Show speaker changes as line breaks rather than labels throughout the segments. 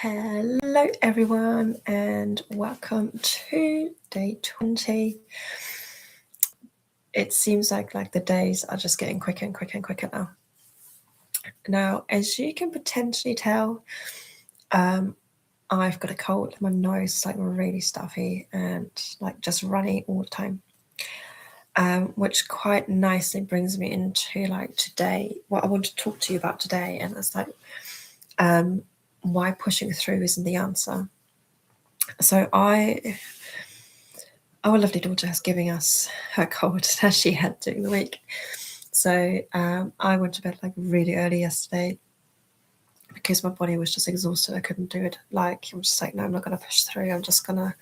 Hello everyone and welcome to day 20. It seems like the days are just getting quicker and quicker and quicker now. Now, as you can potentially tell, I've got a cold. My nose is really stuffy and just runny all the time. Which quite nicely brings me into today, what I want to talk to you about today, and it's why pushing through isn't the answer. So our lovely daughter has given us her cold that she had during the week. So I went to bed really early yesterday because my body was just exhausted. I couldn't do it. I'm just no, I'm not going to push through. I'm just going to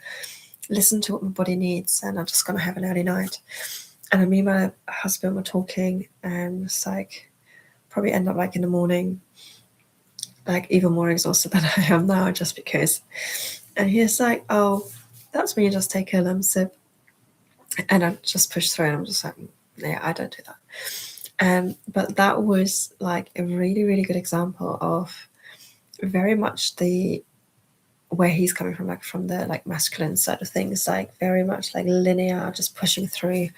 listen to what my body needs, and I'm just going to have an early night. And me and my husband were talking, and it's probably end up in the morning, even more exhausted than I am now, just because. And he's like, "Oh, that's when you just take a lemon sip," and I just push through. And I'm just yeah, I don't do that. But that was a really, really good example of very much where he's coming from, from the masculine side of things, very much linear, just pushing through.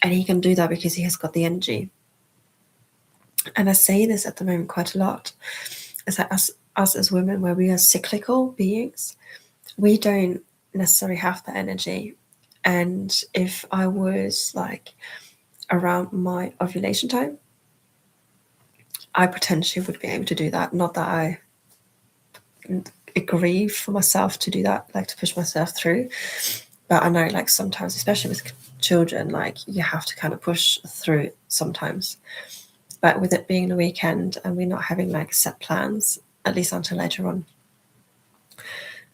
And he can do that because he has got the energy. And I say this at the moment quite a lot. It's us as women, where we are cyclical beings, we don't necessarily have the energy. And if I was around my ovulation time, I potentially would be able to do that. Not that I agree for myself to do that, to push myself through. But I know sometimes, especially with children, you have to kind of push through sometimes. But with it being the weekend and we're not having set plans, at least until later on,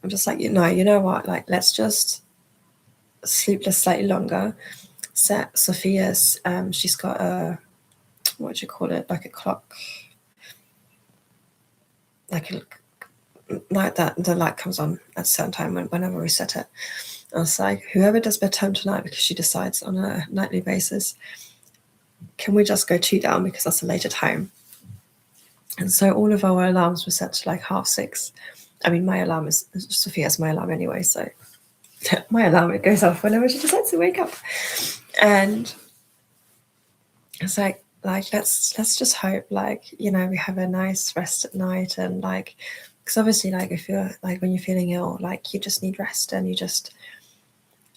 I'm just you know what, let's just sleepless slightly longer. Set Sophia's, she's got a, what do you call it, a clock, that the light comes on at a certain time whenever we set it. I was whoever does bedtime tonight, because she decides on a nightly basis, can we just go 2 down because that's a later time? And so all of our alarms were set to 6:30. I mean, my alarm is Sophia's my alarm anyway, so my alarm, it goes off whenever she decides to wake up. And it's let's just hope we have a nice rest at night, and because obviously if you're when you're feeling ill, you just need rest, and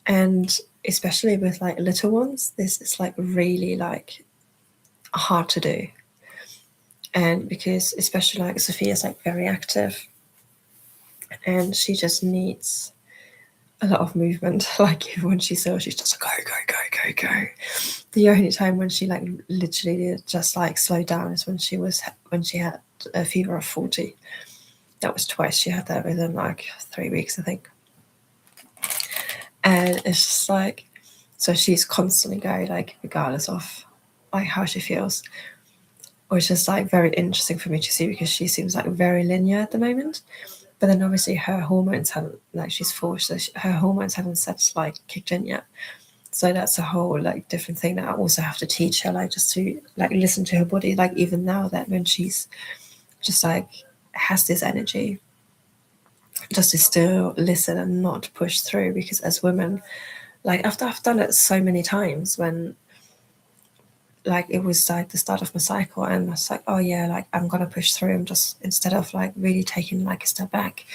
and especially with little ones, this is really hard to do. And because especially Sophia's very active, and she just needs a lot of movement. Even when she's ill, she's just go, go, go, go, go. The only time when she literally just slowed down is when she had a fever of 40. That was twice. She had that within 3 weeks, I think. And it's just so she's constantly going regardless of how she feels, which is very interesting for me to see, because she seems very linear at the moment. But then obviously her hormones haven't, she's 4, so her hormones haven't kicked in yet. So that's a whole different thing that I also have to teach her, just to listen to her body, even now, that when she's just has this energy, just to still listen and not push through. Because as women, after I've done it so many times, when it was the start of my cycle, and I was oh yeah, I'm gonna push through. I'm just, instead of really taking a step back,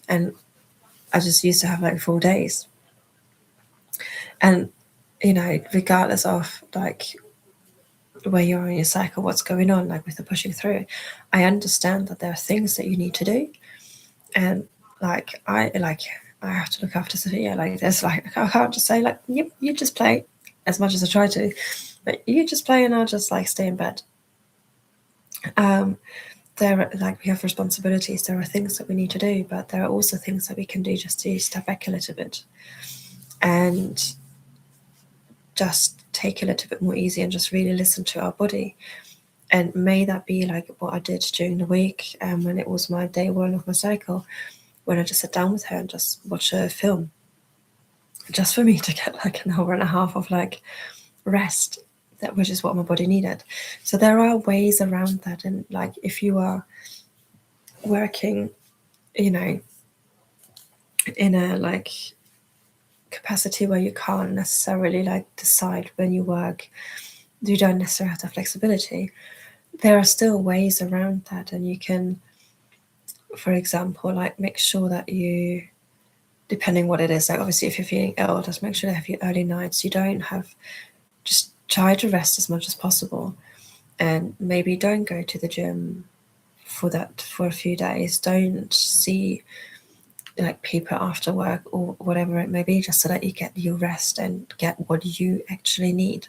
and I just used to have 4 days. And regardless of where you are in your cycle, what's going on with the pushing through, I understand that there are things that you need to do. And I have to look after Sophia. There's I can't just say yep, you just play, as much as I try to, but you just play and I'll just stay in bed. There are, we have responsibilities, there are things that we need to do, but there are also things that we can do just to step back a little bit and just take a little bit more easy, and just really listen to our body. And may that be what I did during the week, when it was my day 1 of my cycle, when I just sat down with her and just watched a film, just for me to get an hour and a half of rest, that which is what my body needed. So there are ways around that. And if you are working you know, in a like capacity where you can't necessarily like decide when you work, you don't necessarily have the flexibility. There are still ways around that, and you can, for example, like make sure that you, depending what it is, like obviously if you're feeling ill, just make sure to have your early nights. You don't have, just try to rest as much as possible, and maybe don't go to the gym for that for a few days. Don't see like people after work or whatever it may be, just so that you get your rest and get what you actually need.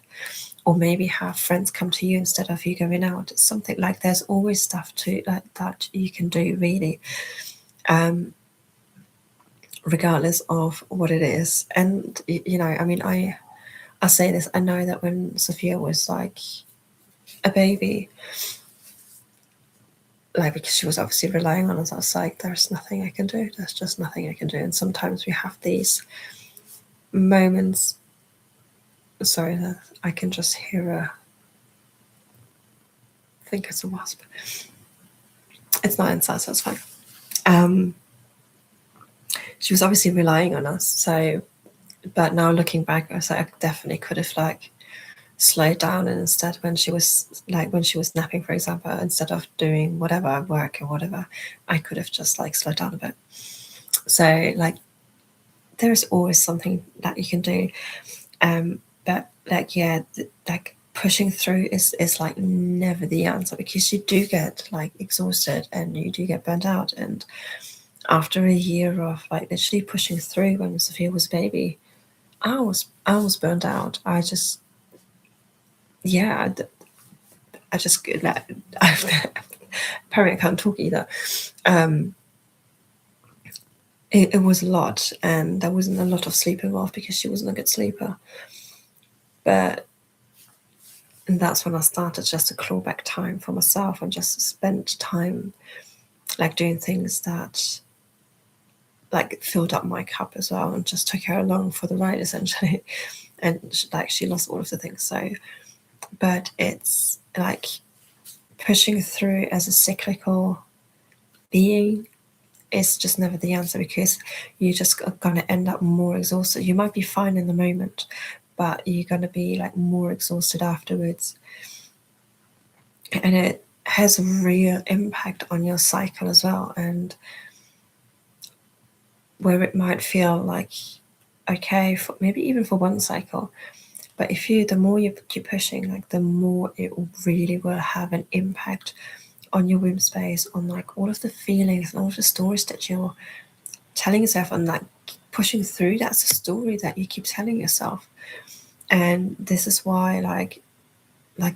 Or maybe have friends come to you instead of you going out. It's something like, there's always stuff to that you can do, really, regardless of what it is. And you know, I mean, I say this, I know that when Sophia was like a baby, like, because she was obviously relying on us, I was like, there's nothing I can do. There's just nothing I can do. And sometimes we have these moments. Sorry, I can just hear a, I think it's a wasp. It's not inside, so it's fine. She was obviously relying on us. So, but now looking back, I was like, I definitely could have like slowed down, and instead when she was napping, for example, instead of doing whatever work or whatever, I could have just like slowed down a bit. So like, there's always something that you can do, but like, yeah, like pushing through is like never the answer, because you do get like exhausted and you do get burnt out. And after a year of like literally pushing through, when Sophia was a baby, I was burnt out. I just, yeah, I just apparently I can't talk either. It was a lot, and there wasn't a lot of sleep involved because she wasn't a good sleeper. But and that's when I started just to claw back time for myself and just spend time like doing things that like filled up my cup as well, and just took her along for the ride essentially. And like, she lost all of the things. So, but it's like pushing through as a cyclical being is just never the answer, because you're just going to end up more exhausted. You might be fine in the moment, but you're going to be like more exhausted afterwards. And it has a real impact on your cycle as well. And where it might feel like okay for maybe even for one cycle, but if you, the more you keep pushing, like the more it really will have an impact on your womb space, on like all of the feelings and all of the stories that you're telling yourself, and like pushing through. That's a story that you keep telling yourself. And this is why like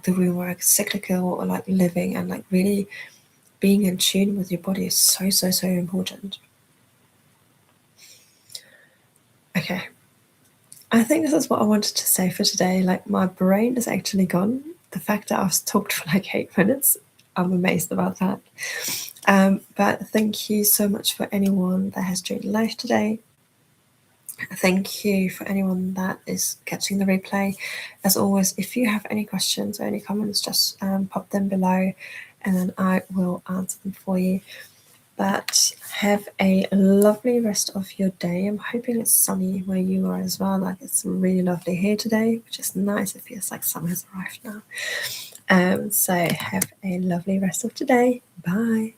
the womb work, cyclical, or like living and like really being in tune with your body is so important. Okay, I think this is what I wanted to say for today. Like, my brain is actually gone. The fact that I've talked for like 8 minutes, I'm amazed about that. But thank you so much for anyone that has joined live today. Thank you for anyone that is catching the replay. As always, if you have any questions or any comments, just pop them below and then I will answer them for you. But have a lovely rest of your day. I'm hoping it's sunny where you are as well. Like, it's really lovely here today, which is nice. It feels like summer has arrived now. So have a lovely rest of today. Bye.